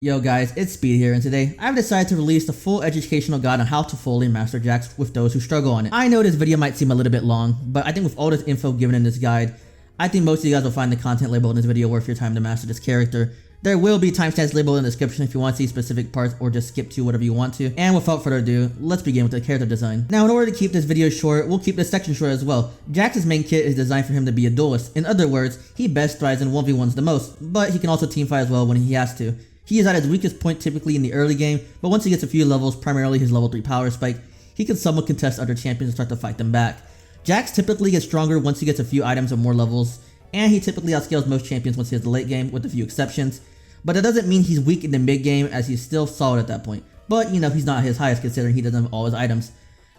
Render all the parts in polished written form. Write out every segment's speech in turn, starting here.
Yo guys, it's Speed here, and today I've decided to release the full educational guide on how to fully master Jax with those who struggle on it. I know this video might seem a little bit long, but I think with all this info given in this guide, I think most of you guys will find the content labeled in this video worth your time to master this character. There will be timestamps labeled in the description if you want to see specific parts or just skip to whatever you want to. And without further ado, let's begin with the character design. Now in order to keep this video short, we'll keep this section short as well. Jax's main kit is designed for him to be a duelist. In other words, he best thrives in 1v1s the most, but he can also teamfight as well when he has to. He is at his weakest point typically in the early game, but once he gets a few levels, primarily his level 3 power spike, he can somewhat contest other champions and start to fight them back. Jax typically gets stronger once he gets a few items or more levels, and he typically outscales most champions once he hits the late game, with a few exceptions. But that doesn't mean he's weak in the mid game, as he's still solid at that point. But you know, he's not his highest considering he doesn't have all his items.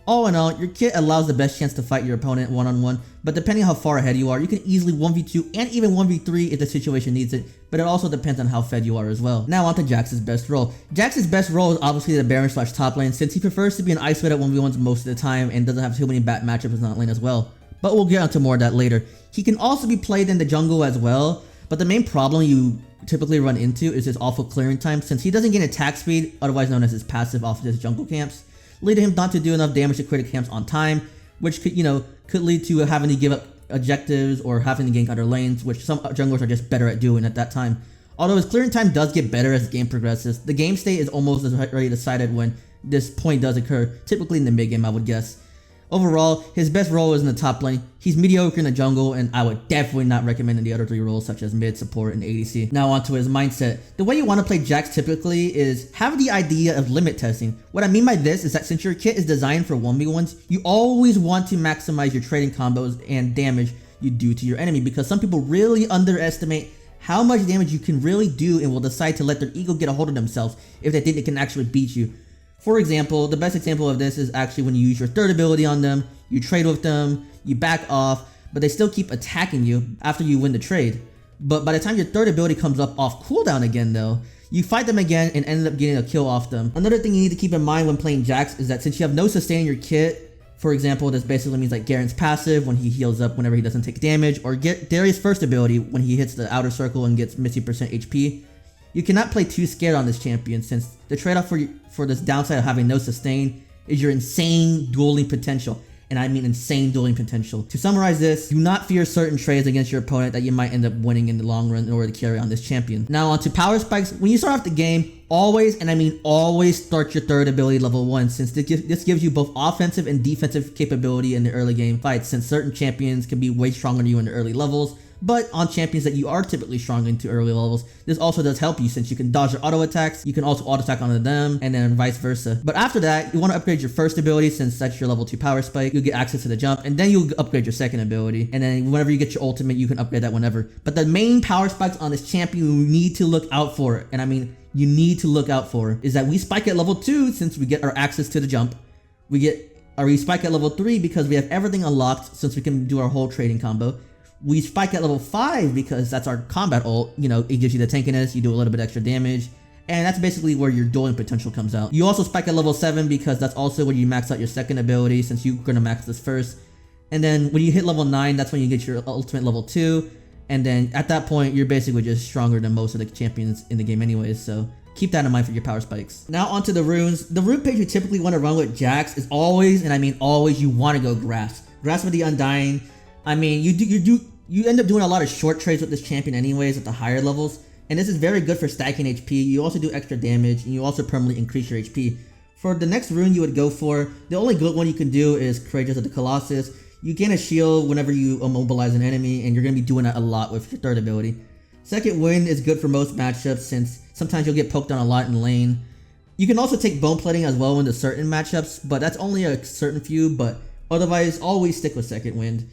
All in all, your kit allows the best chance to fight your opponent one-on-one, but depending on how far ahead you are, you can easily 1v2 and even 1v3 if the situation needs it, but it also depends on how fed you are as well. Now on to Jax's best role. Jax's best role is obviously the Baron / top lane, since he prefers to be an isolated 1v1s most of the time and doesn't have too many bad matchups in that lane as well. But we'll get onto more of that later. He can also be played in the jungle as well, but the main problem you typically run into is his awful clearing time, since he doesn't gain attack speed, otherwise known as his passive off of his jungle camps, leading him not to do enough damage to critical camps on time, which could lead to having to give up objectives or having to gank other lanes, which some junglers are just better at doing at that time. Although his clearing time does get better as the game progresses, the game state is almost already decided when this point does occur, typically in the mid game I would guess. Overall, his best role is in the top lane. He's mediocre in the jungle, and I would definitely not recommend in the other 3 roles such as mid, support, and ADC. Now onto his mindset. The way you want to play Jax typically is have the idea of limit testing. What I mean by this is that since your kit is designed for 1v1s, you always want to maximize your trading combos and damage you do to your enemy, because some people really underestimate how much damage you can really do and will decide to let their ego get a hold of themselves if they think they can actually beat you. For example, the best example of this is actually when you use your third ability on them, you trade with them, you back off, but they still keep attacking you after you win the trade. But by the time your third ability comes up off cooldown again though, you fight them again and end up getting a kill off them. Another thing you need to keep in mind when playing Jax is that since you have no sustain in your kit, for example, this basically means like Garen's passive when he heals up whenever he doesn't take damage, or Darius' first ability when he hits the outer circle and gets missing percent HP. You cannot play too scared on this champion, since the trade-off for this downside of having no sustain is your insane dueling potential. And I mean insane dueling potential. To summarize this, do not fear certain trades against your opponent that you might end up winning in the long run in order to carry on this champion. Now onto power spikes. When you start off the game, always, and I mean always, start your third ability level 1, since this gives you both offensive and defensive capability in the early game fights, since certain champions can be way stronger than you in the early levels. But on champions that you are typically strong into early levels, this also does help you, since you can dodge their auto attacks, you can also auto attack onto them, and then vice versa. But after that, you want to upgrade your first ability, since that's your level 2 power spike, you'll get access to the jump, and then you'll upgrade your second ability, and then whenever you get your ultimate, you can upgrade that whenever. But the main power spikes on this champion you need to look out for, and I mean you need to look out for, is that we spike at level 2 since we get our access to the jump. We spike at level 3 because we have everything unlocked, since we can do our whole trading combo. We spike at level 5 because that's our combat ult, it gives you the tankiness, you do a little bit extra damage, and that's basically where your dueling potential comes out. You also spike at level 7 because that's also where you max out your second ability, since you're gonna max this first. And then when you hit level 9, that's when you get your ultimate level 2, and then at that point, you're basically just stronger than most of the champions in the game anyways, so keep that in mind for your power spikes. Now onto the runes. The rune page you typically want to run with Jax is always, and I mean always, you want to go Grasp. Grasp of the Undying. I mean, you end up doing a lot of short trades with this champion anyways at the higher levels, and this is very good for stacking HP. You also do extra damage, and you also permanently increase your HP. For the next rune you would go for, the only good one you can do is Courageous of the Colossus. You gain a shield whenever you immobilize an enemy, and you're going to be doing that a lot with your third ability. Second wind is good for most matchups, since sometimes you'll get poked on a lot in lane. You can also take bone plating as well into certain matchups, but that's only a certain few, but otherwise always stick with second wind.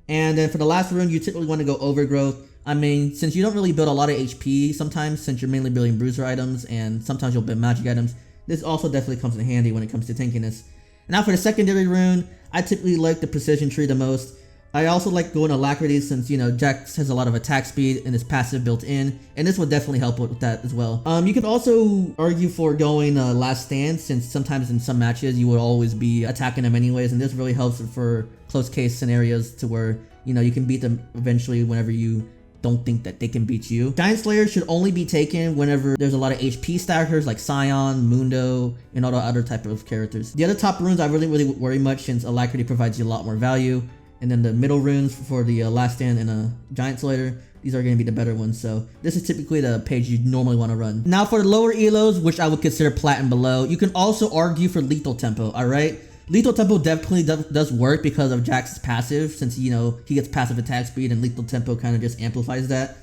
And then for the last rune, you typically want to go Overgrowth. I mean, since you don't really build a lot of HP sometimes, since you're mainly building bruiser items, and sometimes you'll build magic items, this also definitely comes in handy when it comes to tankiness. Now for the secondary rune, I typically like the Precision Tree the most. I also like going Alacrity, since Jax has a lot of attack speed and is passive built in, and this will definitely help with that as well. You could also argue for going Last Stand, since sometimes in some matches you will always be attacking them anyways, and this really helps for close case scenarios to where you can beat them eventually whenever you don't think that they can beat you. Giant Slayer should only be taken whenever there's a lot of HP stackers like Scion, Mundo, and all the other type of characters. The other top runes I really worry much since Alacrity provides you a lot more value. And then the middle runes for the Last Stand and a Giant Slayer, these are going to be the better ones. So this is typically the page you normally want to run. Now for the lower elos, which I would consider plat and below, you can also argue for Lethal Tempo, alright? Lethal Tempo definitely does work because of Jax's passive, since, you know, he gets passive attack speed and Lethal Tempo kind of just amplifies that.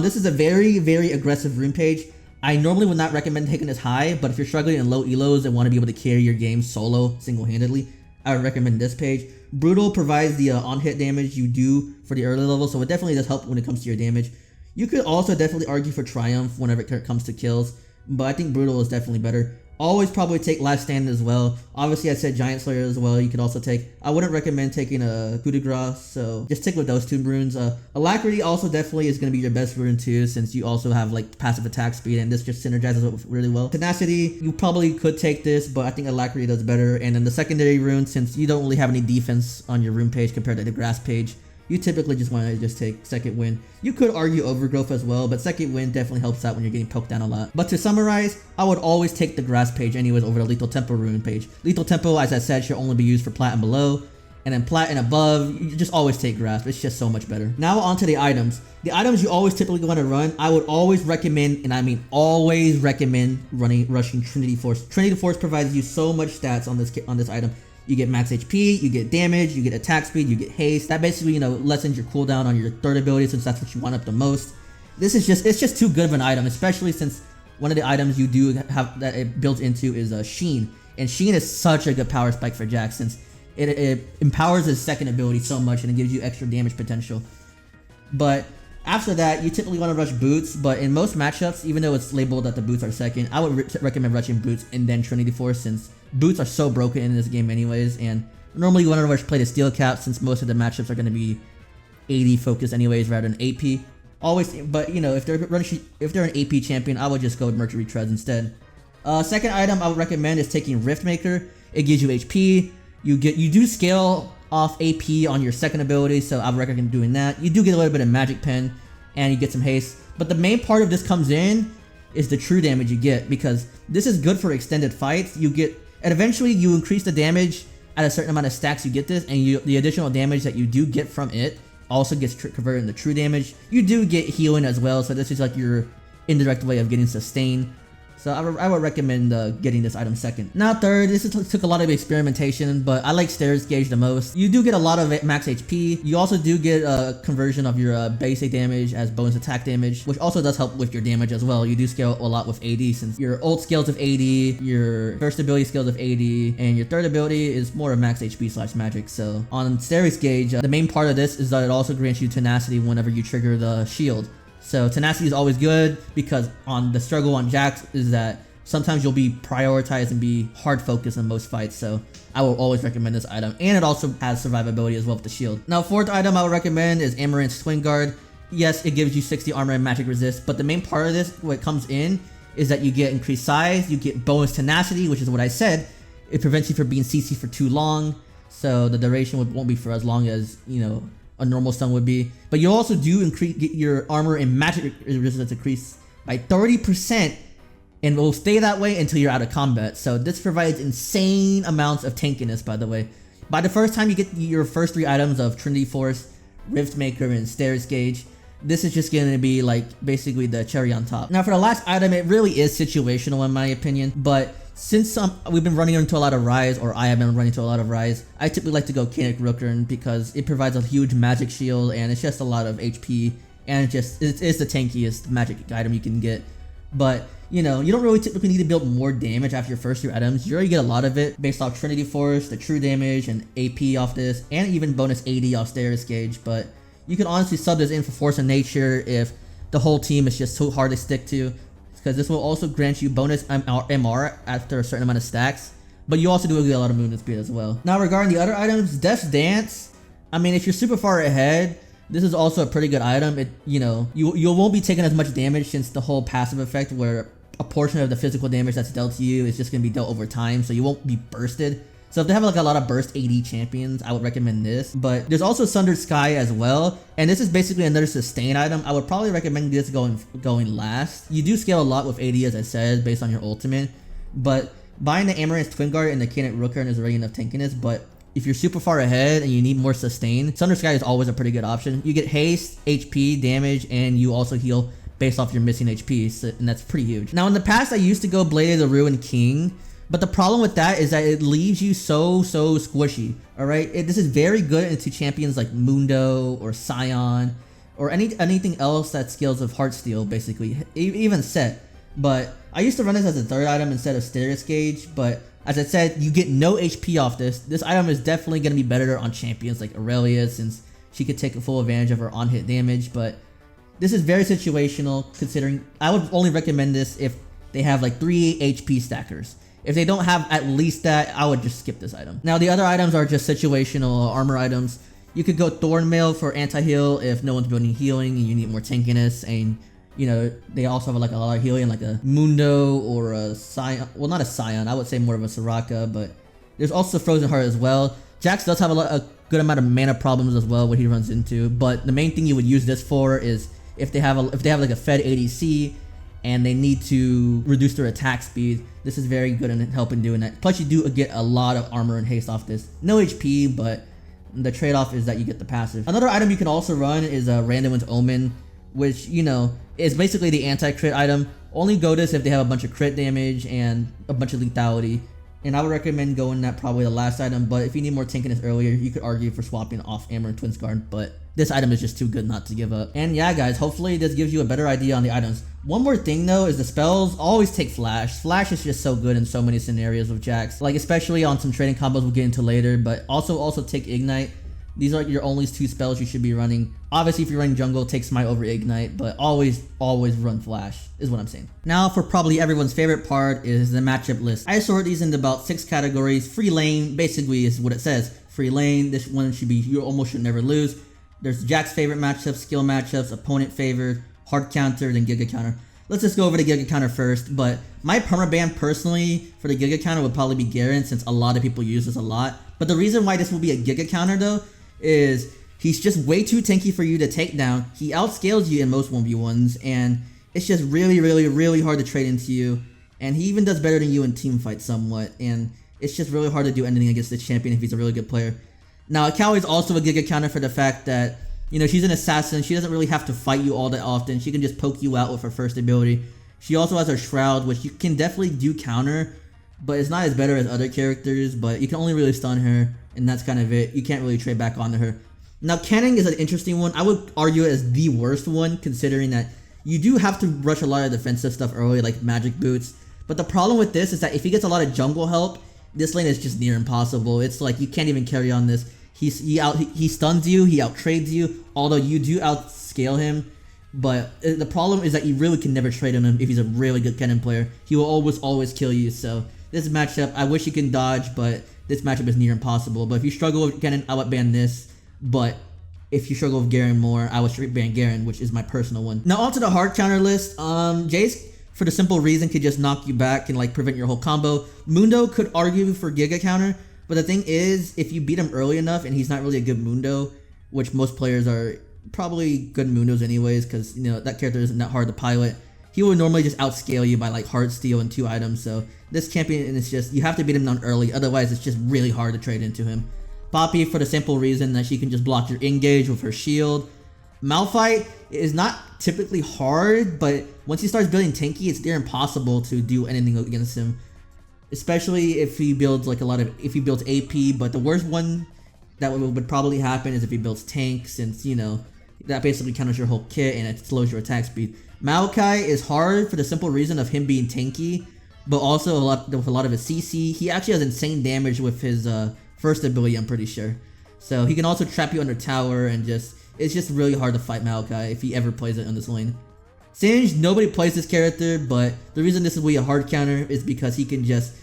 This is a very aggressive rune page. I normally would not recommend taking this high, but if you're struggling in low elos and want to be able to carry your game solo, single-handedly, I would recommend this page. Brutal provides the on-hit damage you do for the early level, so it definitely does help when it comes to your damage. You could also definitely argue for Triumph whenever it comes to kills, but I think Brutal is definitely better. Always probably take Last Stand as well. Obviously I said Giant Slayer as well, you could also take. I wouldn't recommend taking a coup de grace, so just stick with those two runes. Alacrity also definitely is going to be your best rune too, since you also have like passive attack speed and this just synergizes it really well. Tenacity, you probably could take this, but I think Alacrity does better. And then the secondary rune, since you don't really have any defense on your rune page compared to the grass page, you typically just want to just take Second Wind. You could argue Overgrowth as well, but Second Wind definitely helps out when you're getting poked down a lot. But to summarize, I would always take the grass page anyways over the Lethal Tempo rune page. Lethal Tempo, as I said, should only be used for plat and below. And then plat and above, you just always take grass. It's just so much better. Now onto the items. The items you always typically want to run, I would always recommend, and I mean always recommend, rushing Trinity Force. Trinity Force provides you so much stats on this item. You get max HP, you get damage, you get attack speed, you get haste. That basically, you know, lessens your cooldown on your third ability since that's what you want up the most. This is just, it's just too good of an item, especially since one of the items you do have that it built into is Sheen. And Sheen is such a good power spike for Jax since it empowers his second ability so much and it gives you extra damage potential. But after that, you typically want to rush Boots, but in most matchups, even though it's labeled that the Boots are second, I would recommend rushing Boots and then Trinity Force since Boots are so broken in this game anyways, and normally you want to rush play the Steel Cap since most of the matchups are going to be AD focused anyways rather than AP. Always, but you know, if they're an AP champion, I would just go with Mercury Treads instead. Second item I would recommend is taking Riftmaker. It gives you HP. You do scale off AP on your second ability, so I would recommend doing that. You do get a little bit of Magic Pen, and you get some haste. But the main part of this comes in is the true damage you get, because this is good for extended fights. And eventually you increase the damage at a certain amount of stacks you get this, and the additional damage that you do get from it also gets converted into true damage. You do get healing as well, so this is like your indirect way of getting sustain. So I would recommend getting this item second. Now third, this took a lot of experimentation, but I like Stairs Gauge the most. You do get a lot of max HP. You also do get a conversion of your basic damage as bonus attack damage, which also does help with your damage as well. You do scale a lot with AD since your ult scales of AD, your first ability scales of AD, and your third ability is more of max HP / magic. So on Stairs Gauge, the main part of this is that it also grants you tenacity whenever you trigger the shield. So tenacity is always good because on the struggle on Jax is that sometimes you'll be prioritized and be hard focused in most fights. So I will always recommend this item, and it also has survivability as well with the shield. Now fourth item I would recommend is Amaranth's Twin Guard. Yes, it gives you 60 armor and magic resist, but the main part of this, what comes in, is that you get increased size, you get bonus tenacity, which is what I said. It prevents you from being CC for too long, so the duration won't be for as long as, you know, a normal stun would be. But you also do get your armor and magic resistance increase by 30%, and will stay that way until you're out of combat. So this provides insane amounts of tankiness, by the way. By the first time you get your first 3 items of Trinity Force, Riftmaker, and Stairs Gauge, this is just going to be like basically the cherry on top. Now for the last item, it really is situational in my opinion, but since we've been running into a lot of Rise, or I have been running into a lot of Rise, I typically like to go Kinetic Rookern because it provides a huge magic shield and it's just a lot of HP, and it's the tankiest magic item you can get. But you know, you don't really typically need to build more damage after your first 2 items. You already get a lot of it based off Trinity Force, the true damage, and AP off this, and even bonus AD off Stairs Gauge. But you can honestly sub this in for Force of Nature if the whole team is just too hard to stick to, because this will also grant you bonus MR after a certain amount of stacks, but you also do get a lot of movement speed as well. Now regarding the other items, Death's Dance, I mean, if you're super far ahead, this is also a pretty good item. You know, you won't be taking as much damage since the whole passive effect where a portion of the physical damage that's dealt to you is just going to be dealt over time, so you won't be bursted. So if they have like a lot of burst AD champions, I would recommend this. But there's also Sundered Sky as well, and this is basically another sustain item. I would probably recommend this going last. You do scale a lot with AD, as I said, based on your ultimate, but buying the Amaranth Twin Guard and the Kanet Rookern is already enough tankiness. But if you're super far ahead and you need more sustain, Sundered Sky is always a pretty good option. You get haste, HP, damage, and you also heal based off your missing HP, so, and that's pretty huge. Now in the past, I used to go Blade of the Ruined King, but the problem with that is that it leaves you so squishy, alright? This is very good into champions like Mundo or Scion or anything else that scales with Heartsteel, basically, even Set. But I used to run this as a third item instead of Status Gauge, but as I said, you get no HP off this. This item is definitely going to be better on champions like Aurelia, since she could take full advantage of her on-hit damage, but this is very situational, considering I would only recommend this if they have like 3 HP stackers. If they don't have at least that, I would just skip this item. Now the other items are just situational armor items. You could go Thornmail for anti-heal if no one's building healing and you need more tankiness, and you know, they also have like a lot of healing, like a Mundo or a Scion. Well, not a Scion, I would say more of a Soraka, but there's also Frozen Heart as well. Jax does have a good amount of mana problems as well, what he runs into, but the main thing you would use this for is if they have like a fed ADC and they need to reduce their attack speed. This is very good in helping doing that. Plus you do get a lot of armor and haste off this. No HP, but the trade-off is that you get the passive. Another item you can also run is a Random Wind's Omen, which, you know, is basically the anti-crit item. Only go this if they have a bunch of crit damage and a bunch of lethality. And I would recommend going that probably the last item, but if you need more tankiness earlier, you could argue for swapping off Amaranth Twin Guard, but this item is just too good not to give up. And yeah guys, hopefully this gives you a better idea on the items. One more thing though is the spells always take Flash. Flash is just so good in so many scenarios with Jax, like especially on some trading combos we'll get into later, but also take Ignite. These are your only 2 spells you should be running. Obviously if you're running jungle, take Smite over Ignite, but always run Flash is what I'm saying. Now for probably everyone's favorite part is the matchup list. I sort these into about 6 categories. Free lane basically is what it says. Free lane, this one should be, you almost should never lose. There's Jack's favorite matchups, skill matchups, opponent favored, hard counter, then Giga counter. Let's just go over the Giga counter first, but my permaban personally for the Giga counter would probably be Garen, since a lot of people use this a lot. But the reason why this will be a Giga counter though is he's just way too tanky for you to take down. He outscales you in most 1v1s, and it's just really hard to trade into you. And he even does better than you in team fights somewhat, and it's just really hard to do anything against this champion if he's a really good player. Now, Akawi is also a Giga counter for the fact that, you know, she's an assassin. She doesn't really have to fight you all that often. She can just poke you out with her first ability. She also has her Shroud, which you can definitely do counter, but it's not as better as other characters, but you can only really stun her, and that's kind of it. You can't really trade back onto her. Now, Canning is an interesting one. I would argue it as the worst one, considering that you do have to rush a lot of defensive stuff early, like magic boots. But the problem with this is that if he gets a lot of jungle help, this lane is just near impossible. It's like you can't even carry on this. He stuns you, he outtrades you, although you do outscale him. But the problem is that you really can never trade on him if he's a really good Kennen player. He will always kill you. So this matchup, I wish you can dodge, but this matchup is near impossible. But if you struggle with Kennen, I would ban this. But if you struggle with Garen more, I would straight ban Garen, which is my personal one. Now onto the hard counter list. Jace, for the simple reason, could just knock you back and like prevent your whole combo. Mundo could argue for Giga counter, but the thing is, if you beat him early enough and he's not really a good Mundo, which most players are probably good Mundos anyways, because you know that character isn't that hard to pilot, he would normally just outscale you by like Heartsteel and 2 items. So this champion is just, you have to beat him down early, otherwise it's just really hard to trade into him. Poppy, for the simple reason that she can just block your engage with her shield. Malphite is not typically hard, but once he starts building tanky, it's near impossible to do anything against him, especially if he builds like if he builds AP. But the worst one that would probably happen is if he builds tank, since you know that basically counters your whole kit and it slows your attack speed. Maokai is hard for the simple reason of him being tanky, but also with a lot of his CC. He actually has insane damage with his first ability, I'm pretty sure. So he can also trap you under tower, and it's just really hard to fight Maokai if he ever plays it on this lane. Singe, nobody plays this character, but the reason this will be a hard counter is because he can just,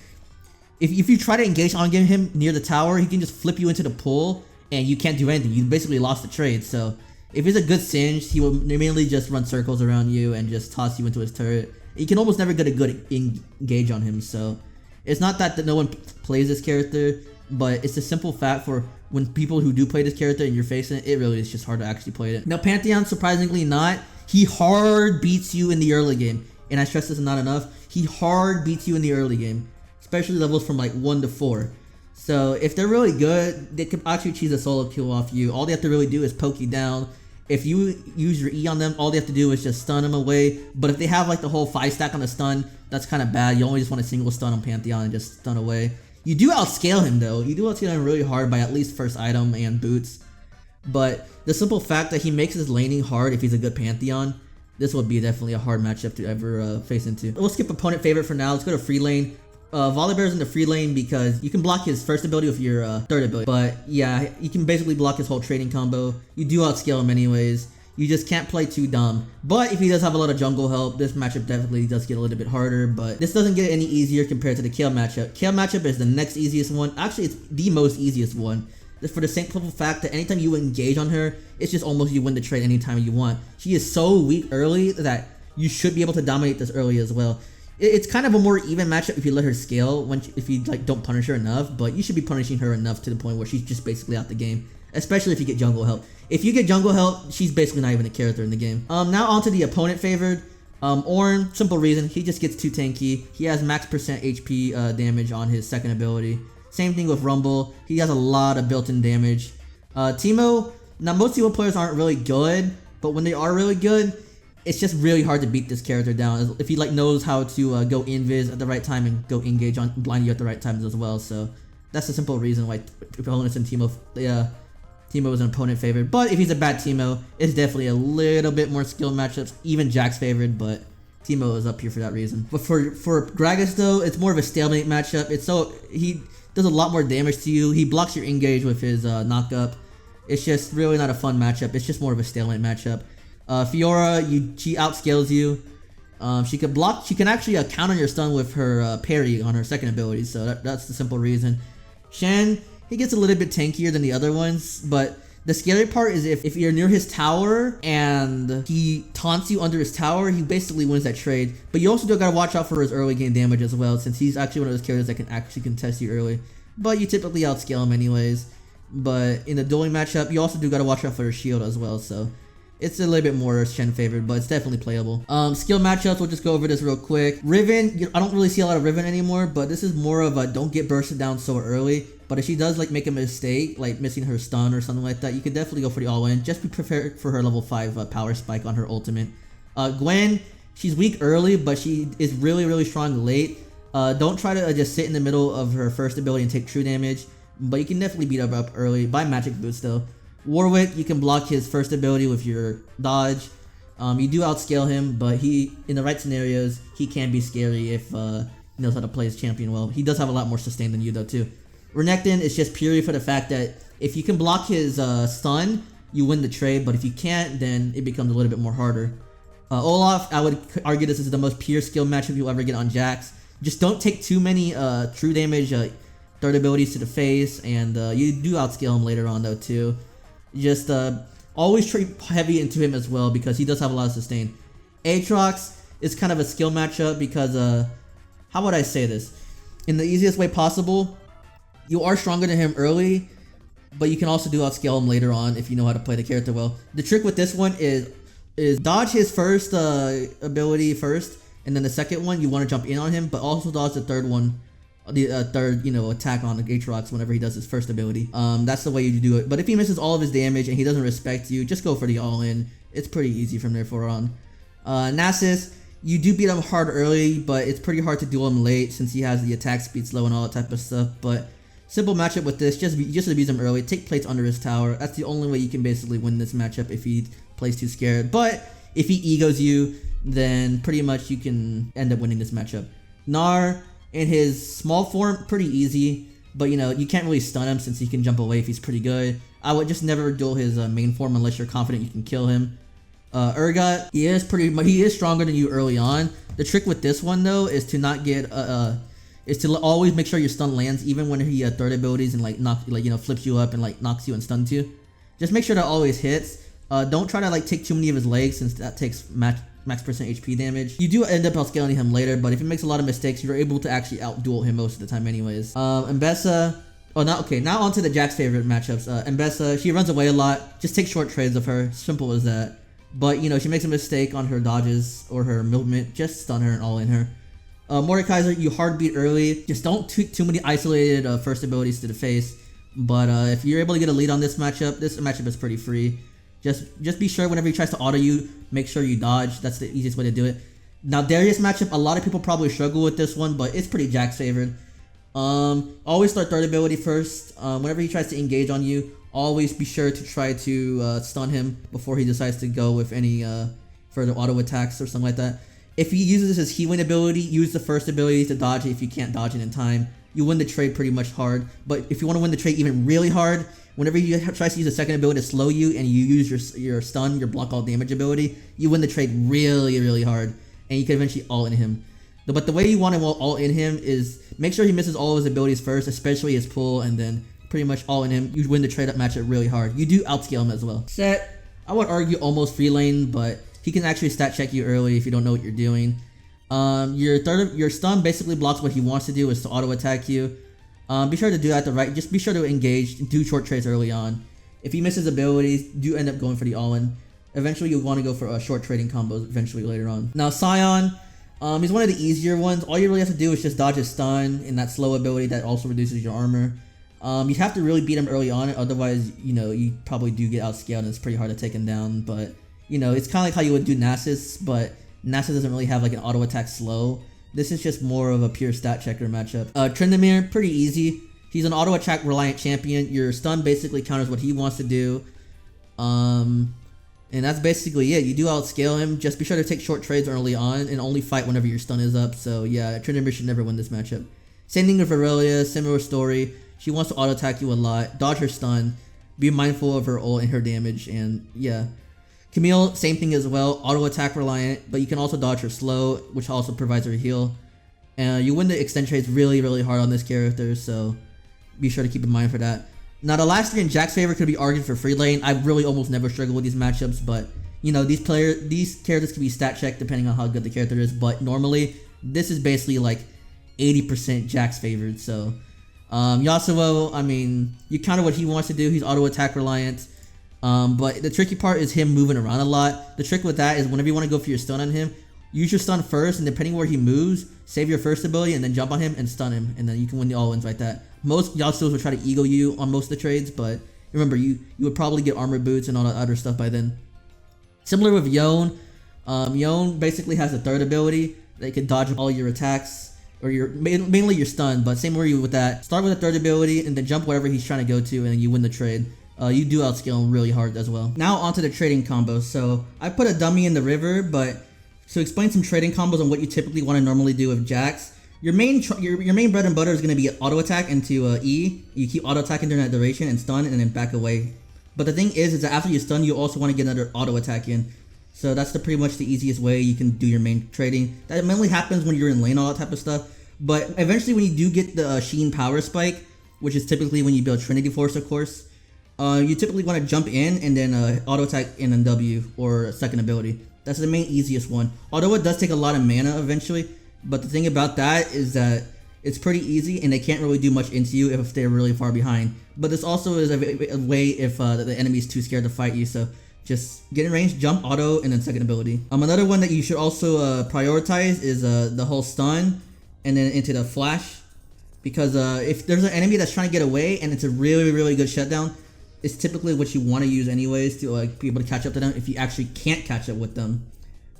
if you try to engage on him near the tower, he can just flip you into the pool and you can't do anything. You basically lost the trade. So if he's a good Singe, he will mainly just run circles around you and just toss you into his turret. You can almost never get a good engage on him. So it's not that no one plays this character. but it's a simple fact for when people who do play this character and you're facing it, it really is just hard to actually play it. Now Pantheon, surprisingly not, he hard beats you in the early game, and I stress this not enough, he hard beats you in the early game, especially levels from like 1 to 4. So if they're really good, they could actually cheese a solo kill off you. All they have to really do is poke you down. If you use your E on them, all they have to do is just stun them away. But if they have like the whole 5 stack on the stun, that's kind of bad. You only just want a single stun on Pantheon and just stun away. You do outscale him though. You do outscale him really hard by at least first item and boots. But the simple fact that he makes his laning hard if he's a good Pantheon, this would be definitely a hard matchup to ever face into. We'll skip opponent favorite for now. Let's go to free lane. Volibear's in the free lane because you can block his first ability with your third ability. But yeah, you can basically block his whole trading combo. You do outscale him anyways. You just can't play too dumb. But if he does have a lot of jungle help, this matchup definitely does get a little bit harder. But this doesn't get any easier compared to the Kale matchup. Kale matchup is the next easiest one. Actually, it's the most easiest one. For the simple fact that anytime you engage on her, it's just almost you win the trade anytime you want. She is so weak early that you should be able to dominate this early as well. It's kind of a more even matchup if you let her scale, if you like don't punish her enough, but you should be punishing her enough to the point where she's just basically out the game. Especially if you get jungle help. If you get jungle help, she's basically not even a character in the game. Now onto the opponent favored. Ornn, simple reason, he just gets too tanky. He has max percent HP damage on his second ability. Same thing with Rumble, he has a lot of built-in damage. Teemo, now most Teemo players aren't really good, but when they are really good, it's just really hard to beat this character down. If he like knows how to go invis at the right time and go engage on blind you at the right times as well. So that's the simple reason why opponents in Teemo, Teemo is an opponent favored. But if he's a bad Teemo, it's definitely a little bit more skill matchups. Even Jax favored, but Teemo is up here for that reason. But for Gragas though, it's more of a stalemate matchup. He does a lot more damage to you. He blocks your engage with his knock-up. It's just really not a fun matchup. It's just more of a stalemate matchup. Fiora, she outscales you. She can block. She can actually counter your stun with her parry on her second ability. So that's the simple reason. Shen, he gets a little bit tankier than the other ones, but the scary part is if you're near his tower and he taunts you under his tower, he basically wins that trade. But you also do gotta watch out for his early game damage as well, since he's actually one of those characters that can actually contest you early. But you typically outscale him anyways. But in the dueling matchup, you also do gotta watch out for his shield as well. So it's a little bit more Shen favored, but it's definitely playable. Skill matchups, we'll just go over this real quick. Riven, I don't really see a lot of Riven anymore, but this is more of a don't get bursted down so early. But if she does like make a mistake, like missing her stun or something like that, you could definitely go for the all-in. Just be prepared for her level 5 power spike on her ultimate. Gwen, she's weak early, but she is really, really strong late. Don't try to just sit in the middle of her first ability and take true damage, but you can definitely beat her up early by magic boost though. Warwick, you can block his first ability with your dodge. You do outscale him, but in the right scenarios, he can be scary if he knows how to play his champion well. He does have a lot more sustain than you though too. Renekton is just purely for the fact that if you can block his stun, you win the trade, but if you can't, then it becomes a little bit more harder. Olaf, I would argue this is the most pure skill matchup you'll ever get on Jax. Just don't take too many true damage third abilities to the face, and you do outscale him later on though too. Just always trade heavy into him as well because he does have a lot of sustain. Aatrox is kind of a skill matchup because how would I say this? In the easiest way possible, you are stronger than him early, but you can also do outscale him later on if you know how to play the character well. The trick with this one is dodge his first ability first, and then the second one you want to jump in on him, but also dodge the third one, the third attack on the Aatrox whenever he does his first ability. That's the way you do it. But if he misses all of his damage and he doesn't respect you, just go for the all-in. It's pretty easy from there for on. Nasus, you do beat him hard early, but it's pretty hard to duel him late since he has the attack speed slow and all that type of stuff. But simple matchup with this, just abuse him early, take plates under his tower. That's the only way you can basically win this matchup if he plays too scared. But if he egos you, then pretty much you can end up winning this matchup. Gnar, in his small form, pretty easy, but you can't really stun him since he can jump away if he's pretty good. I would just never duel his main form unless you're confident you can kill him. Urgot, he is stronger than you early on. The trick with this one though is to not get is to always make sure your stun lands even when he third abilities and flips you up and knocks you and stuns you. Just make sure that always hits. Don't try to take too many of his legs since that takes max percent HP damage. You do end up outscaling him later, but if he makes a lot of mistakes, you're able to actually outduel him most of the time anyways. Mbessa, Oh, now okay. Now onto the Jack's favorite matchups. Mbessa, she runs away a lot. Just take short trades of her. Simple as that. But you know, she makes a mistake on her dodges or her movement. Just stun her and all in her. Mordekaiser, you hard beat early. Just don't take too many isolated first abilities to the face. But if you're able to get a lead on this matchup is pretty free. Just be sure whenever he tries to auto you, make sure you dodge. That's the easiest way to do it. Now Darius matchup, a lot of people probably struggle with this one, but it's pretty Jax favored. Always start third ability first. Whenever he tries to engage on you, always be sure to try to stun him before he decides to go with any further auto attacks or something like that. If he uses his healing ability, use the first ability to dodge it if you can't dodge it in time. You win the trade pretty much hard. But if you want to win the trade even really hard, whenever he tries to use a second ability to slow you and you use your stun, your block all damage ability, you win the trade really, really hard. And you can eventually all in him. But the way you want to all in him is make sure he misses all of his abilities first, especially his pull, and then pretty much all in him. You win the trade up matchup really hard. You do outscale him as well. Set, I would argue almost free lane, but he can actually stat check you early if you don't know what you're doing. Your stun basically blocks what he wants to do, is to auto attack you. Be sure to do that just be sure to engage, do short trades early on. If he misses abilities, do end up going for the all-in. Eventually you'll want to go for short trading combos eventually later on. Now Scion, he's one of the easier ones. All you really have to do is just dodge his stun and that slow ability that also reduces your armor. You have to really beat him early on, otherwise, you know, you probably do get outscaled and it's pretty hard to take him down. But you know, it's kind of like how you would do Nasus, but Nasus doesn't really have like an auto attack slow. This is just more of a pure stat checker matchup. Tryndamere, pretty easy. He's an auto attack reliant champion. Your stun basically counters what he wants to do. And that's basically it. You do outscale him. Just be sure to take short trades early on and only fight whenever your stun is up. So yeah, Tryndamere should never win this matchup. Same thing with Aurelia, similar story. She wants to auto attack you a lot. Dodge her stun. Be mindful of her ult and her damage, and yeah. Camille, same thing as well, auto attack reliant, but you can also dodge her slow, which also provides her heal. And you win the extend trades really, really hard on this character, so be sure to keep in mind for that. Now the last three in Jack's favor could be argued for free lane. I really almost never struggle with these matchups, but you know, these characters can be stat checked depending on how good the character is, but normally this is basically like 80% Jack's favored. So Yasuo, I mean, you counter what he wants to do. He's auto attack reliant. But the tricky part is him moving around a lot. The trick with that is whenever you want to go for your stun on him, use your stun first, and depending where he moves, save your first ability and then jump on him and stun him, and then you can win the all-wins like that. Most Yasuos will try to ego you on most of the trades, but remember, you would probably get armor boots and all that other stuff by then. Similar with Yone. Yone basically has a third ability that can dodge all your attacks, or mainly your stun, but same way with that. Start with a third ability and then jump wherever he's trying to go to, and then you win the trade. You do outscale him really hard as well. Now onto the trading combos. So I put a dummy in the river, but to explain some trading combos on what you typically want to normally do with Jax, your main bread and butter is going to be auto attack into E. You keep auto attacking during that duration and stun and then back away. But the thing is that after you stun, you also want to get another auto attack in. So that's pretty much the easiest way you can do your main trading. That mainly happens when you're in lane, all that type of stuff. But eventually when you do get the Sheen power spike, which is typically when you build Trinity Force, of course, you typically want to jump in and then auto attack in and W or second ability. That's the main easiest one. Although it does take a lot of mana eventually, but the thing about that is that it's pretty easy and they can't really do much into you if they're really far behind. But this also is a way if the enemy's too scared to fight you, so just get in range, jump, auto, and then second ability. Another one that you should also prioritize is the whole stun and then into the flash. Because if there's an enemy that's trying to get away and it's a really, really good shutdown, it's typically what you want to use anyways to be able to catch up to them if you actually can't catch up with them.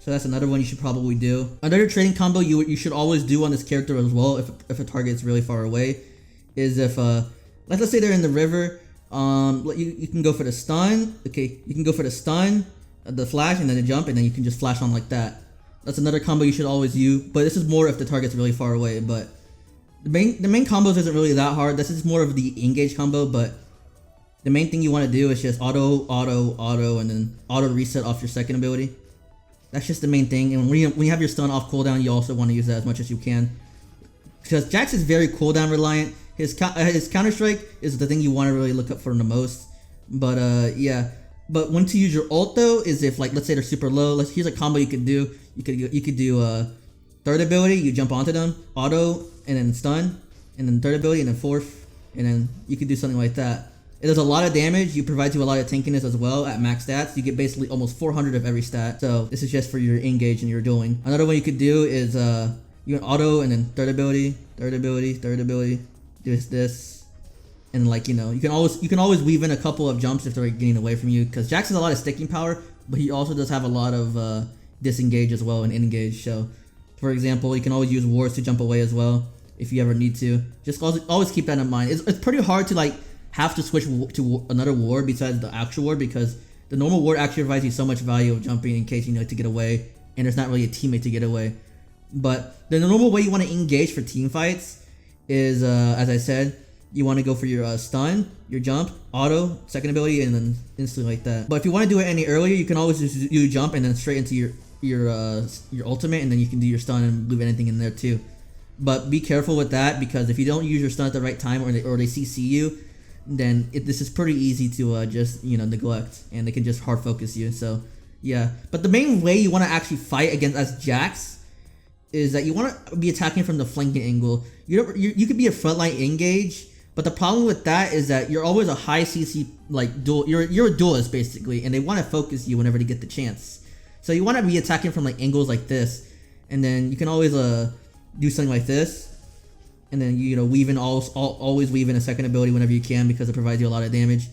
So that's another one you should probably do. Another trading combo you should always do on this character as well if a target is really far away is if let's say they're in the river, you can go for the stun. Okay, you can go for the stun, the flash, and then the jump, and then you can just flash on like that. That's another combo you should always use, but this is more if the target's really far away. But the main combos isn't really that hard. This is more of the engage combo, but the main thing you want to do is just auto, and then auto reset off your second ability. That's just the main thing. And when you have your stun off cooldown, you also want to use that as much as you can. Because Jax is very cooldown reliant. His counter strike is the thing you want to really look up for the most. But yeah. But when to use your ult though is if like let's say they're super low. Here's a combo you could do. You could do third ability. You jump onto them, auto, and then stun, and then third ability, and then fourth. and then you can do something like that. It does a lot of damage. You provide you a lot of tankiness as well at max stats. You get basically almost 400 of every stat. So this is just for your engage and your dueling. Another one you could do is you can auto and then third ability, do this, and like you can always weave in a couple of jumps if they're getting away from you, because Jax has a lot of sticking power, but he also does have a lot of disengage as well and engage. So for example, you can always use wards to jump away as well if you ever need to. Just always keep that in mind. It's pretty hard to like have to switch to another ward besides the actual ward, because the normal ward actually provides you so much value of jumping in case you need to get away, and there's not really a teammate to get away. But the normal way you want to engage for team fights is, as I said, you want to go for your stun, your jump, auto, second ability, and then instantly like that. But if you want to do it any earlier, you can always just do jump and then straight into your ultimate, and then you can do your stun and leave anything in there too. But be careful with that, because if you don't use your stun at the right time, or they CC you, then this is pretty easy to just neglect, and they can just hard focus you. So yeah, but the main way you want to actually fight against as Jax is that you want to be attacking from the flanking angle. You could be a frontline engage, but the problem with that is that you're always a high CC like duel. You're a duelist basically, and they want to focus you whenever they get the chance. So you want to be attacking from like angles like this, and then you can always do something like this. And then weave in always weave in a second ability whenever you can, because it provides you a lot of damage.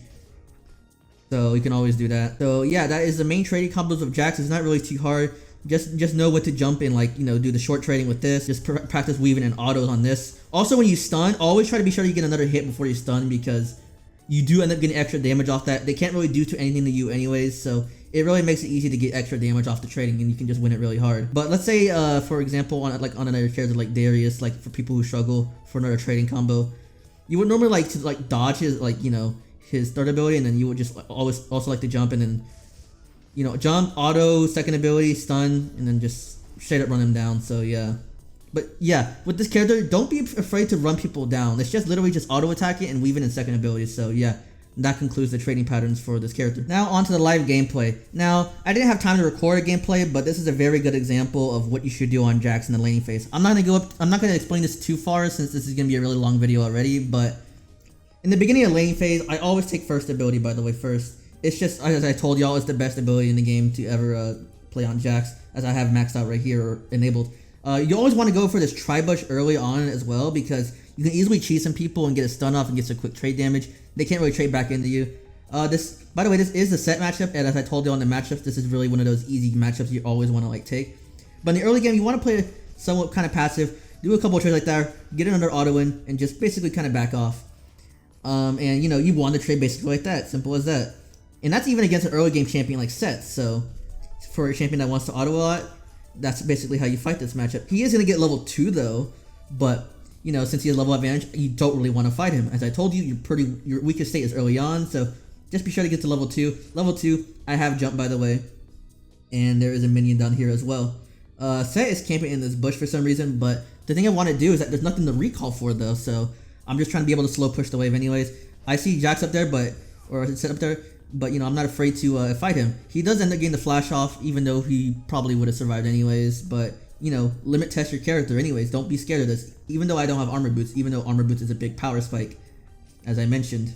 So you can always do that. So yeah, that is the main trading combos of Jax. It's not really too hard. Just know what to jump in, like do the short trading with this. Just practice weaving in autos on this. Also, when you stun, always try to be sure you get another hit before you stun, because you do end up getting extra damage off that. They can't really do anything to you anyways, so it really makes it easy to get extra damage off the trading, and you can just win it really hard. But let's say, for example, on another character like Darius, like for people who struggle for another trading combo, you would normally like to dodge his his third ability, and then you would just always also like to jump, and then jump, auto, second ability, stun, and then just straight up run him down. So yeah. But yeah, with this character, don't be afraid to run people down. It's just literally just auto attack it and weave it in second ability. So yeah, that concludes the trading patterns for this character. Now on to the live gameplay. Now, I didn't have time to record a gameplay, but this is a very good example of what you should do on Jax in the laning phase. I'm not gonna explain this too far, since this is gonna be a really long video already, but in the beginning of laning phase, I always take first ability, by the way, first. It's just, as I told y'all, it's the best ability in the game to ever play on Jax, as I have maxed out right here, or enabled. You always want to go for this tri-bush early on as well, because you can easily cheese some people and get a stun off and get some quick trade damage. They can't really trade back into you. By the way, this is the set matchup, and as I told you on the matchups, this is really one of those easy matchups you always want to take. But in the early game, you want to play somewhat kind of passive, do a couple of trades like that, get another auto in, and just basically kind of back off. And you want to trade basically like that, simple as that. And that's even against an early game champion like Seth. So for a champion that wants to auto a lot, that's basically how you fight this matchup. He is going to get level 2 though, but since he has level advantage, you don't really want to fight him. As I told you, your weakest state is early on, so just be sure to get to level 2. Level 2, I have jump, by the way, and there is a minion down here as well. Seth is camping in this bush for some reason, but the thing I want to do is that there's nothing to recall for though, so I'm just trying to be able to slow push the wave anyways. I see Jax up there, or set up there, but I'm not afraid to fight him. He does end up getting the flash off, even though he probably would have survived anyways, but limit test your character anyways. Don't be scared of this, even though I don't have armor boots, even though armor boots is a big power spike, as I mentioned.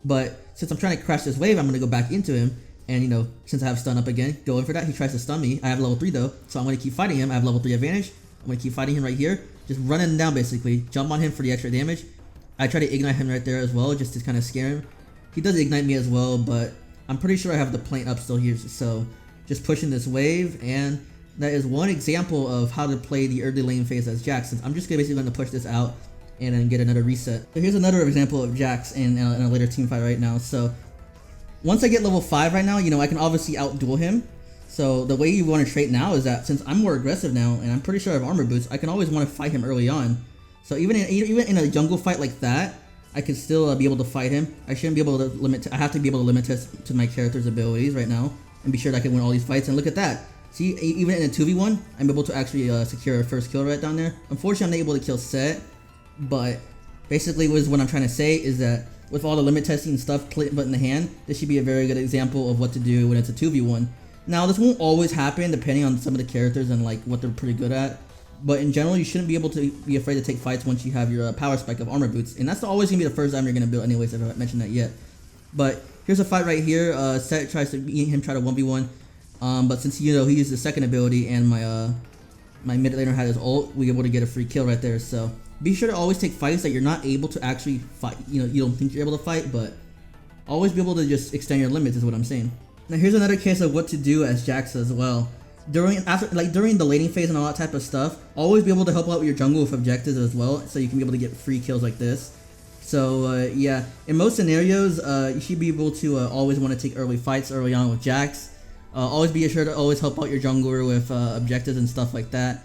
But since I'm trying to crash this wave, I'm going to go back into him, and since I have stun up again, go in for that. He tries to stun me. I have level 3 though, so I'm going to keep fighting him. I have level 3 advantage. I'm going to keep fighting him right here, just running him down basically, jump on him for the extra damage. I try to ignite him right there as well, just to kind of scare him. He does ignite me as well, but I'm pretty sure I have the plant up still here, so just pushing this wave, and that is one example of how to play the early lane phase as Jax. I'm just basically going to push this out and then get another reset. So here's another example of Jax in a later team fight right now. So once I get level 5 right now, I can obviously outduel him. So the way you want to trade now is that since I'm more aggressive now, and I'm pretty sure I have armor boots, I can always want to fight him early on. So even in a jungle fight like that, I can still be able to fight him. I shouldn't be able to limit. I have to be able to limit test to my character's abilities right now, and be sure that I can win all these fights. And look at that. See, even in a 2v1, I'm able to actually secure a first kill right down there. Unfortunately, I'm not able to kill Set, but basically what I'm trying to say is that with all the limit testing stuff put in the hand, this should be a very good example of what to do when it's a 2v1. Now, this won't always happen depending on some of the characters and what they're pretty good at. But in general, you shouldn't be able to be afraid to take fights once you have your power spike of armor boots. And that's always going to be the first item you're going to build anyways, if I haven't mentioned that yet. But here's a fight right here. Set tries to beat him, try to 1v1. But since, you know, he used the second ability and my mid laner had his ult, we were able to get a free kill right there. So be sure to always take fights that you're not able to actually fight. You know, you don't think you're able to fight, but always be able to just extend your limits is what I'm saying. Now here's another case of what to do as Jax as well. During the laning phase and all that type of stuff, always be able to help out your jungle with objectives as well, so you can be able to get free kills like this. So yeah, in most scenarios, you should be able to always want to take early fights early on with Jax. Always be sure to always help out your jungler with objectives and stuff like that.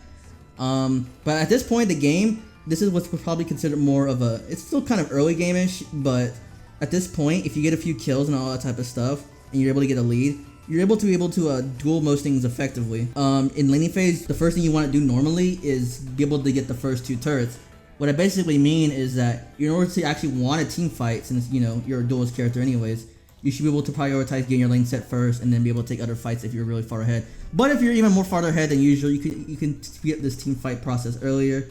But at this point in the game, this is what's probably considered more of a, it's still kind of early game-ish, but at this point, if you get a few kills and all that type of stuff, and you're able to get a lead, you're able to duel most things effectively. In laning phase, the first thing you want to do normally is be able to get the first 2 turrets. What I basically mean is that in order to actually want a team fight, since you know you're a duelist character anyways, you should be able to prioritize getting your lane set first, and then be able to take other fights if you're really far ahead. But if you're even more farther ahead than usual, you can speed up this team fight process earlier.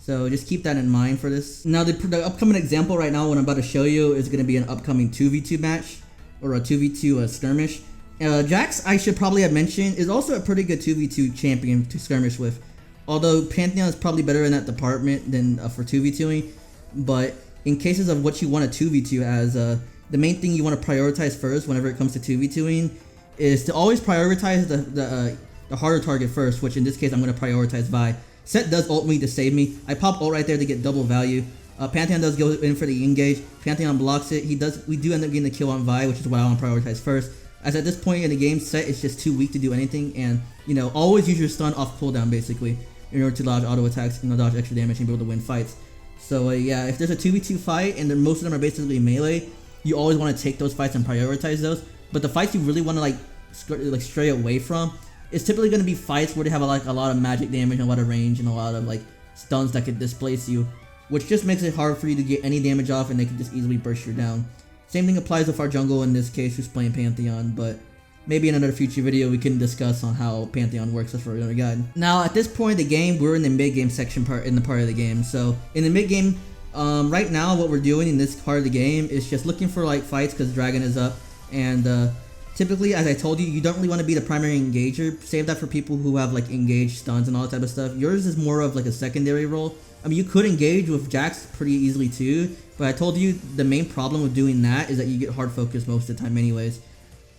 So just keep that in mind for this. Now the upcoming example right now, what I'm about to show you, is going to be an upcoming 2v2 match or a 2v2 skirmish. Jax, I should probably have mentioned, is also a pretty good 2v2 champion to skirmish with. Although Pantheon is probably better in that department than for 2v2ing. But in cases of what you want to 2v2 as, the main thing you want to prioritize first whenever it comes to 2v2ing is to always prioritize the harder target first, which in this case I'm going to prioritize Vi. Set does ult me to save me. I pop ult right there to get double value. Pantheon does go in for the engage. Pantheon blocks it. We do end up getting the kill on Vi, which is what I want to prioritize first. As at this point in the game, Set is just too weak to do anything, and you know, always use your stun off cooldown basically in order to dodge auto attacks, you know, dodge extra damage and be able to win fights. So yeah, if there's a 2v2 fight and most of them are basically melee, you always want to take those fights and prioritize those. But the fights you really want to stray away from is typically going to be fights where they have a lot of magic damage and a lot of range and a lot of stuns that could displace you, which just makes it hard for you to get any damage off, and they can just easily burst you down. Same thing applies with our jungle in this case who's playing Pantheon, but maybe in another future video we can discuss on how Pantheon works for another guide. Now at this point in the game, we're in the mid game section part of the game. So in the mid game, right now what we're doing in this part of the game is just looking for fights because Dragon is up, and typically, as I told you, you don't really want to be the primary engager. Save that for people who have engaged stuns and all that type of stuff. Yours is more of a secondary role. I mean, you could engage with Jax pretty easily too, but I told you the main problem with doing that is that you get hard focus most of the time anyways.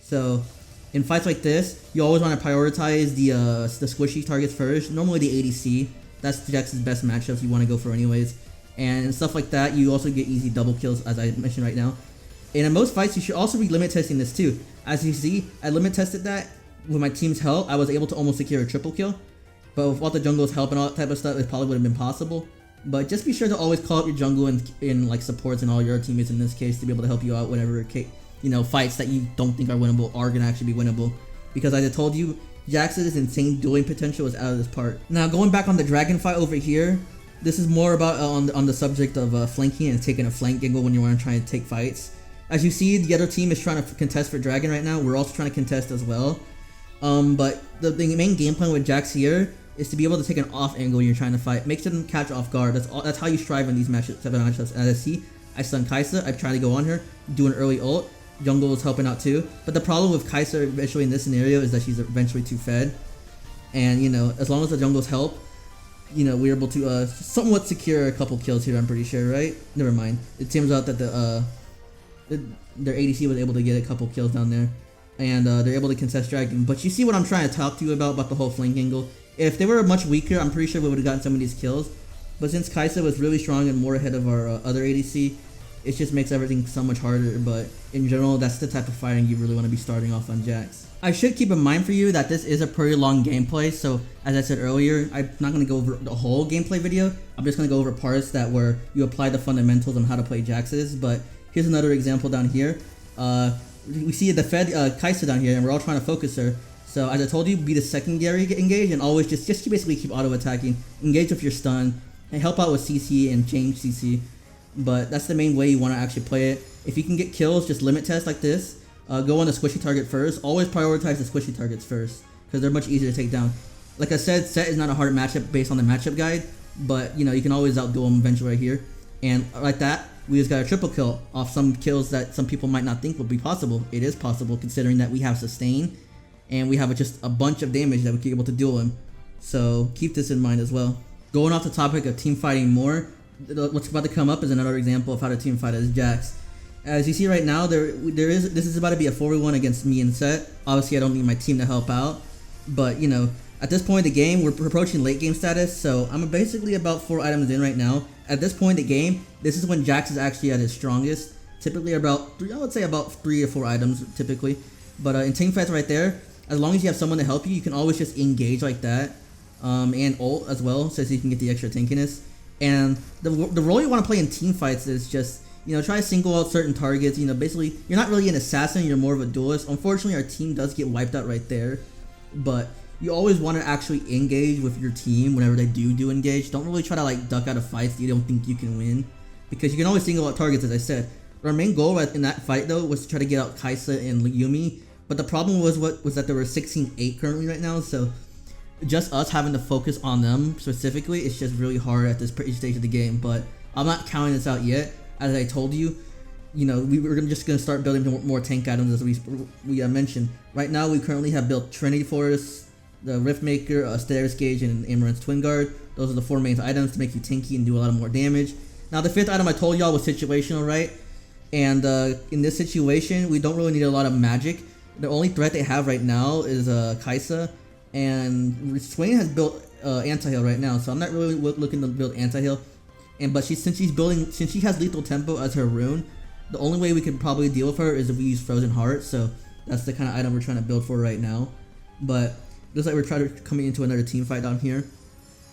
So in fights like this, you always want to prioritize the squishy targets first. Normally the ADC, that's Jax's best matchups you want to go for anyways. And stuff like that, you also get easy double kills as I mentioned right now. And in most fights, you should also be limit testing this too. As you see, I limit tested that with my team's help. I was able to almost secure a triple kill. But with all the jungle's help and all that type of stuff, it probably would have been possible. But just be sure to always call up your jungle in supports and all your teammates in this case to be able to help you out whenever fights that you don't think are winnable are gonna actually be winnable. Because as I told you, Jax's insane dueling potential is out of this part. Now going back on the dragon fight over here, this is more about on the subject of flanking and taking a flank angle when you want to try and take fights. As you see, the other team is trying to contest for dragon right now. We're also trying to contest as well. But the main game plan with Jax here is to be able to take an off angle when you're trying to fight. Make them catch off guard. That's how you strive in these matchups. As I see, I stun Kai'Sa. I've tried to go on her, do an early ult. Jungle is helping out too. But the problem with Kai'Sa eventually in this scenario is that she's eventually too fed. And as long as the jungles help, we're able to somewhat secure a couple kills here, I'm pretty sure, right? Never mind. It seems out that their ADC was able to get a couple kills down there. And they're able to contest dragon. But you see what I'm trying to talk to you about the whole flank angle. If they were much weaker, I'm pretty sure we would have gotten some of these kills. But since Kai'Sa was really strong and more ahead of our other ADC, it just makes everything so much harder. But in general, that's the type of fighting you really want to be starting off on Jax. I should keep in mind for you that this is a pretty long gameplay. So as I said earlier, I'm not going to go over the whole gameplay video. I'm just going to go over parts where you apply the fundamentals on how to play Jax's. But here's another example down here. We see the fed Kai'Sa down here, and we're all trying to focus her. So as I told you, be the secondary engage and always just basically keep auto attacking, engage with your stun, and help out with CC and change CC. But that's the main way you want to actually play it. If you can get kills, just limit test like this. Go on the squishy target first. Always prioritize the squishy targets first because they're much easier to take down. Like I said, Set is not a hard matchup based on the matchup guide, but you know, you can always outduel him eventually right here. And like that, we just got a triple kill off some kills that some people might not think would be possible. It is possible considering that we have sustain and we have just a bunch of damage that we can be able to deal him. So keep this in mind as well. Going off the topic of team fighting more, what's about to come up is another example of how to team fight as Jax. As you see right now, this is about to be a 4v1 against me and Set. Obviously I don't need my team to help out, but you know, at this point in the game, we're approaching late game status, so I'm basically about 4 items in right now. At this point in the game, this is when Jax is actually at his strongest. Typically about 3, I would say about 3 or 4 items typically. But in team fights right there, as long as you have someone to help you, you can always just engage like that. And ult as well, so you can get the extra tankiness. And the role you want to play in team fights is just, you know, try to single out certain targets. You know, basically, you're not really an assassin, you're more of a duelist. Unfortunately, our team does get wiped out right there. But you always want to actually engage with your team whenever they do engage. Don't really try to like duck out of fights that you don't think you can win, because you can always single out targets, as I said. Our main goal in that fight though was to try to get out Kaisa and Yumi, but the problem was that there were 16-8 currently right now, so just us having to focus on them specifically, it's just really hard at this stage of the game. But I'm not counting this out yet. As I told you, you know, we're just gonna start building more tank items, as we mentioned. Right now, we currently have built Trinity Force, the Riftmaker, Stairs Gauge, and Amaranth's Twin Guard. Those are the 4 main items to make you tanky and do a lot of more damage. Now, the 5th item I told y'all was situational, right? And in this situation, we don't really need a lot of magic. The only threat they have right now is Kaisa, and Swain has built anti-heal right now, so I'm not really looking to build anti-heal. But since she has lethal tempo as her rune, the only way we could probably deal with her is if we use Frozen Heart. So that's the kind of item we're trying to build for right now. But looks like we're trying to coming into another team fight down here.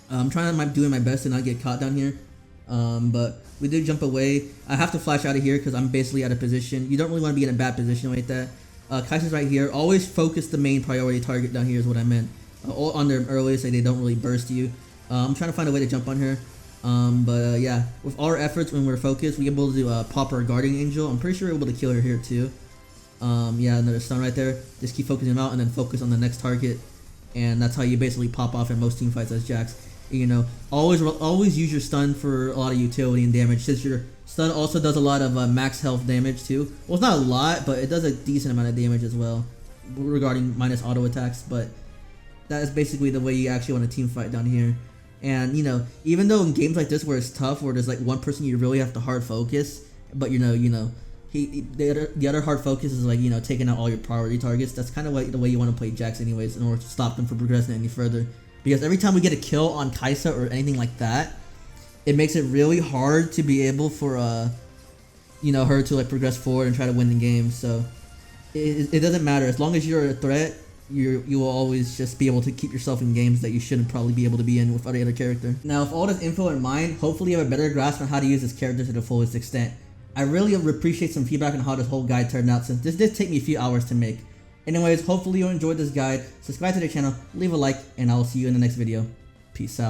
I'm doing my best to not get caught down here. But we did jump away. I have to flash out of here because I'm basically out of position. You don't really want to be in a bad position like that. Kaisa's right here. Always focus the main priority target down here is what I meant. On their earlier, so they don't really burst you. I'm trying to find a way to jump on her. Yeah, with our efforts, when we're focused, we're able to pop our Guardian Angel. I'm pretty sure we're able to kill her here too. Yeah, another stun right there. Just keep focusing him out and then focus on the next target. And that's how you basically pop off in most team fights as Jax. You know, always use your stun for a lot of utility and damage, since your stun also does a lot of max health damage too. Well, it's not a lot, but it does a decent amount of damage as well, regarding minus auto attacks. But that is basically the way you actually want to team fight down here. And you know, even though in games like this where it's tough, where there's like one person you really have to hard focus, but you know, the other hard focus is like, you know, taking out all your priority targets. That's kind of the way you want to play Jax anyways, in order to stop them from progressing any further. Because every time we get a kill on Kaisa or anything like that, it makes it really hard to be able for you know, her to like progress forward and try to win the game. So it doesn't matter, as long as you're a threat, you will always just be able to keep yourself in games that you shouldn't probably be able to be in with any other character. Now, with all this info in mind, hopefully you have a better grasp on how to use this character to the fullest extent. I really appreciate some feedback on how this whole guide turned out, since this did take me a few hours to make. Anyways, hopefully you enjoyed this guide. Subscribe to the channel, leave a like, and I will see you in the next video. Peace out.